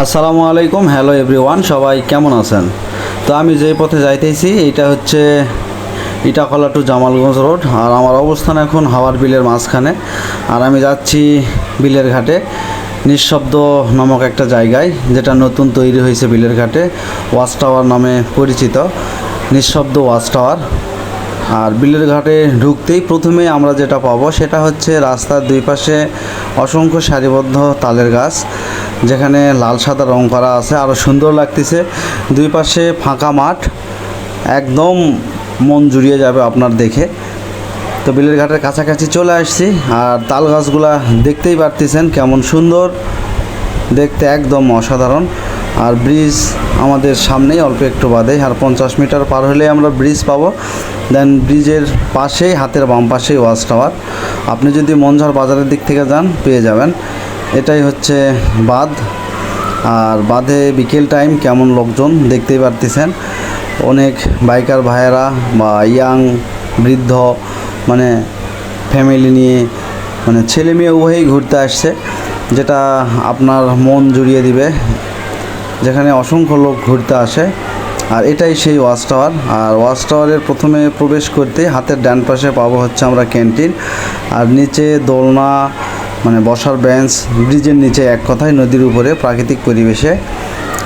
আসসালামু আলাইকুম, hello everyone, সবাই কেমন আছেন? তো আমি যে পথে যাইতেছি এইটা হচ্ছে ইটাখলা টু জামালগঞ্জ রোড। আর আমার অবস্থান এখন হাওয়ার বিলের মাঝখানে। আর আমি যাচ্ছি বিলের ঘাটে, নিঃশব্দ নামক একটা জায়গায়, যেটা নতুন তৈরি হয়েছে বিলের ঘাটে, ওয়াচ টাওয়ার নামে পরিচিত, নিঃশব্দ ওয়াচ টাওয়ার। আর বিলের ঘাটে ঢুকতেই প্রথমেই আমরা যেটা পাবো সেটা হচ্ছে রাস্তার দুই পাশে অসংখ্য সারিবদ্ধ তালের গাছ, যেখানে লাল সাদা রং করা আছে, আরও সুন্দর লাগতেছে। দুই পাশে ফাঁকা মাঠ, একদম মন জুড়িয়ে যাবে আপনার দেখে। তো বিলের ঘাটের কাছাকাছি চলে আসছি, আর তাল গাছগুলা দেখতেই পারতেছেন কেমন সুন্দর দেখতে, একদম অসাধারণ। আর ব্রিজ আমাদের সামনেই, অল্প একটু বাদে, আর 50 মিটার পার হলে আমরা ব্রিজ পাবো। দেন ব্রিজের পাশেই, হাতের বাম পাশেই ওয়াচ টাওয়ার। আপনি যদি মনঝার বাজারের দিক থেকে যান পেয়ে যাবেন। এটাই হচ্ছে বাঁধ। আর বাঁধে বিকেল টাইম কেমন লোকজন দেখতেই পারতেছেন। অনেক বাইকার ভাইয়েরা বা ইয়াং বৃদ্ধ, মানে ফ্যামিলি নিয়ে, মানে ছেলে মেয়ে উভয়ই ঘুরতে আসছে, যেটা আপনার মন জুড়িয়ে দিবে, যেখানে অসংখ্য লোক ঘুরতে আসে। আর এটাই সেই ওয়াচ টাওয়ার। আর ওয়াচ টাওয়ারের প্রথমে প্রবেশ করতে হাতের ডান পাশে পাবো হচ্ছে আমরা ক্যান্টিন, আর নিচে দোলনা, মানে বসার বেঞ্চ, ব্রিজের নিচে, এক কথায় নদীর উপরে প্রাকৃতিক পরিবেশে,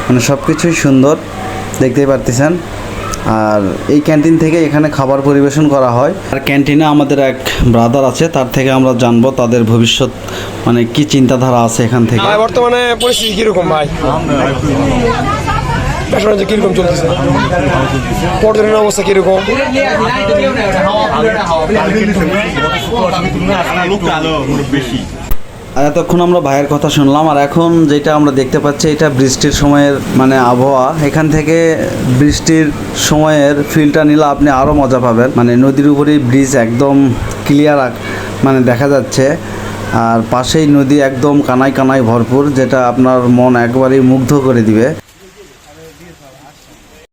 মানে সব কিছুই সুন্দর দেখতেই পারতেছেন। আর এই ক্যান্টিন থেকে এখানে খাবার পরিবেশন করা হয়। আর ক্যান্টিনে আমাদের এক ব্রাদার আছে, তার থেকে আমরা জানবো তাদের ভবিষ্যৎ, মানে কি চিন্তাধারা আছে এখান থেকে। বর্তমানে পরিস্থিতি কিরকম ভাই? ব্যবসা বাণিজ্য কিরকম চলতেছে? পর্যটনের অবস্থা কিরকম? আর এতক্ষণ আমরা ভাইয়ের কথা শুনলাম, আর এখন যেটা আমরা দেখতে পাচ্ছি এটা বৃষ্টির সময়ের মানে আবহাওয়া। এখান থেকে বৃষ্টির সময়ের ফিলটা নিলে আপনি আরও মজা পাবেন। মানে নদীর উপরেই ব্রিজ, একদম ক্লিয়ার মানে দেখা যাচ্ছে, আর পাশেই নদী একদম কানায় কানায় ভরপুর, যেটা আপনার মন একবারেই মুগ্ধ করে দিবে।